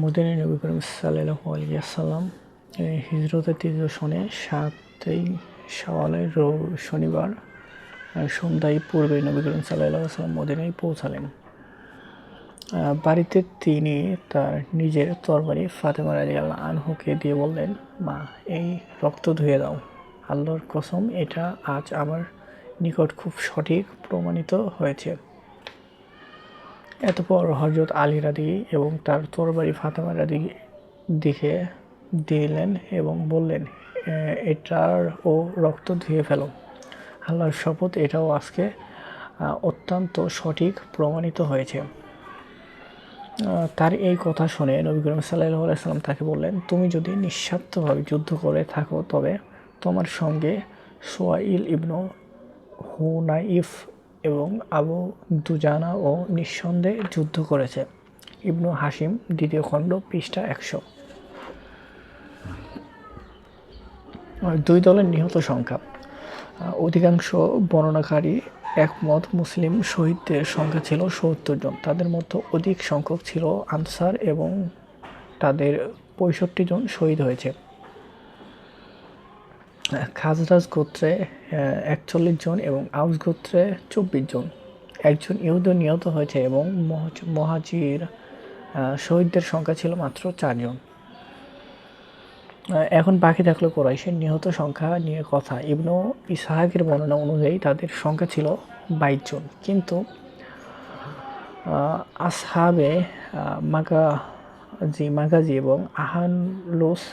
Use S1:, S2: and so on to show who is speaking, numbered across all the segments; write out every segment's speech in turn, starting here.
S1: মদিনায় নবী করিম সাল্লাল্লাহু আলাইহি ওয়াসাল্লাম হিজরতের তৃতীয় সনে 7ই শাওয়ালের শনিবার সন্ধ্যায় পূর্বে নবী করিম সাল্লাল্লাহু আলাইহি ওয়াসাল্লাম মদিনায় পৌঁছালেন। বাড়িতে তিনি তার নিজের তরবারি ফাতেমা রাদিয়াল্লাহু আনহাকে দিয়ে বললেন, মা, এই রক্ত ধুয়ে দাও। আল্লাহর কসম, এটা আজ আমার নিকট খুব সঠিক প্রমাণিত হয়েছে। এতপর হযরত আলী রাদি এবং তার তরবারি ফাতেমা রাদি দিকে দিলেন এবং বললেন, এটার ও রক্ত ধুয়ে ফেলো। আল্লাহর শপথ, এটাও আজকে অত্যন্ত সঠিক প্রমাণিত হয়েছে। তার এই কথা শুনে নবী করিম সাল্লাল্লাহু আলাইহি ওয়াসাল্লাম তাকে বললেন, তুমি যদি নিঃস্বার্থভাবে যুদ্ধ করে থাকো তবে তোমার সঙ্গে সুয়াইল ইবনু হুনাইফ এবং আবু দুজানা ও নিঃসন্দেহে যুদ্ধ করেছে। ইবনু হাশিম, 2য় খণ্ড, পৃষ্ঠা 100। দুই দলের নিহত সংখ্যা। অধিকাংশ বর্ণনাকারী একমত মুসলিম শহীদদের সংখ্যা ছিল 70 জন। তাদের মধ্যে অধিক সংখ্যক ছিল আনসার এবং তাদের 65 জন শহীদ হয়েছে। খাজরাজ গোত্রে 41 জন এবং আউস গোত্রে 24 জন। একজন ইহুদি নিহত হয়েছে এবং মুহাজির শহীদদের সংখ্যা ছিল মাত্র 4 জন। এখন বাকি থাকলো কুরাইশের নিহত সংখ্যা নিয়ে কথা। ইবনু ইসহাকের বর্ণনা অনুযায়ী তাদের সংখ্যা ছিল 22 জন। কিন্তু আসহাবে মাগাজি এবং আহলুস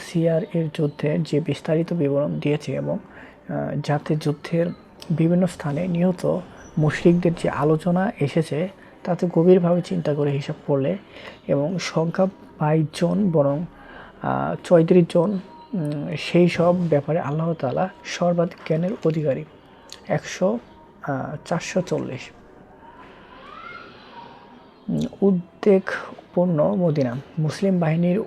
S1: সিয়ার এর যুদ্ধের যে বিস্তারিত বিবরণ দিয়েছে এবং যাতে যুদ্ধের বিভিন্ন স্থানে নিহত মুশরিকদের যে আলোচনা এসেছে তাতে গভীরভাবে চিন্তা করে হিসাব করলে এবং সংখ্যা 22 জন বরং 34 জন, সেই সব ব্যাপারে আল্লাহ তাআলা সর্বাধিক জ্ঞানের অধিকারী। 440 উদ্বেগপূর্ণ মদিনা। মুসলিম বাহিনীর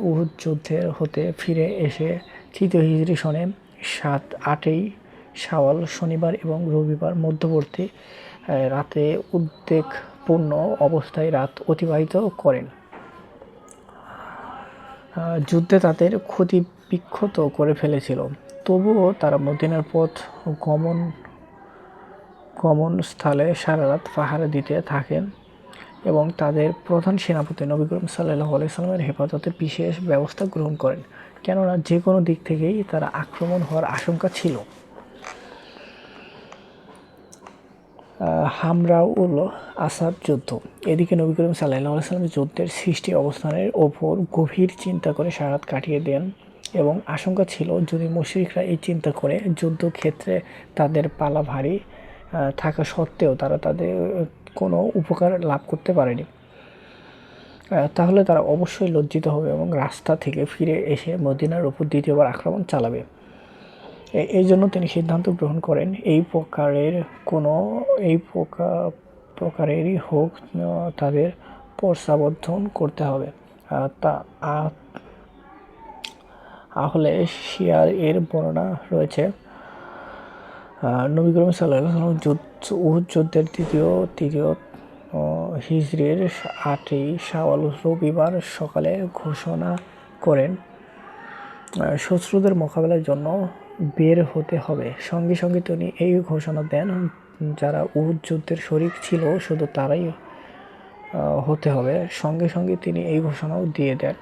S1: উহুদ যুদ্ধের হতে ফিরে এসে 3য় হিজরি সনে 8ই শাওয়াল শনিবার এবং রবিবার মধ্যবর্তী রাতে উদ্বেগপূর্ণ অবস্থায় রাত অতিবাহিত করেন। যুদ্ধে তাদের ক্ষতি বিক্ষত করে ফেলেছিল, তবুও তারা মদিনার পথ গমনস্থলে সারা রাত পাহারা দিতে থাকেন এবং তাদের প্রধান সেনাপতি নবী করিম সাল্লাল্লাহু আলাইহি ওয়াসাল্লামের হেফাজতে বিশেষ ব্যবস্থা গ্রহণ করেন, কেননা যে কোনো দিক থেকেই তারা আক্রমণ হওয়ার আশঙ্কা ছিল। হামরাউল আসাদ যুদ্ধ। এদিকে নবী করিম সাল্লাল্লাহু আলাইহি ওয়াসাল্লাম যুদ্ধের সৃষ্টি অবস্থানের ওপর গভীর চিন্তা করে সারা রাত কাটিয়ে দেন এবং আশঙ্কা ছিল যদি মুশরিকরা এই চিন্তা করে যুদ্ধক্ষেত্রে তাদের পালা ভারী থাকা সত্ত্বেও তারা তাদের কোনো উপকার লাভ করতে পারেনি, তাহলে তারা অবশ্যই লজ্জিত হবে এবং রাস্তা থেকে ফিরে এসে মদিনার উপর দ্বিতীয়বার আক্রমণ চালাবে। এই জন্য তিনি সিদ্ধান্ত গ্রহণ করেন এই প্রকারেরই হোক তাদের প্রত্যাবর্তন করতে হবে। আহলে শিয়ার এর বর্ণনা রয়েছে, নবী করিম সাল্লাল্লাহু আলাইহি ওয়াসাল্লাম উহুদ যুদ্ধের তৃতীয় হিজরির 8ই শাওয়াল রবিবার সকালে ঘোষণা করেন, শত্রুদের মোকাবেলার জন্য বের হতে হবে। সঙ্গে সঙ্গে তিনি এই ঘোষণা দেন, যারা উহুদ যুদ্ধের শরীক ছিল শুধু তারাই হতে হবে। সঙ্গে সঙ্গে তিনি এই ঘোষণাও দিয়ে দেন,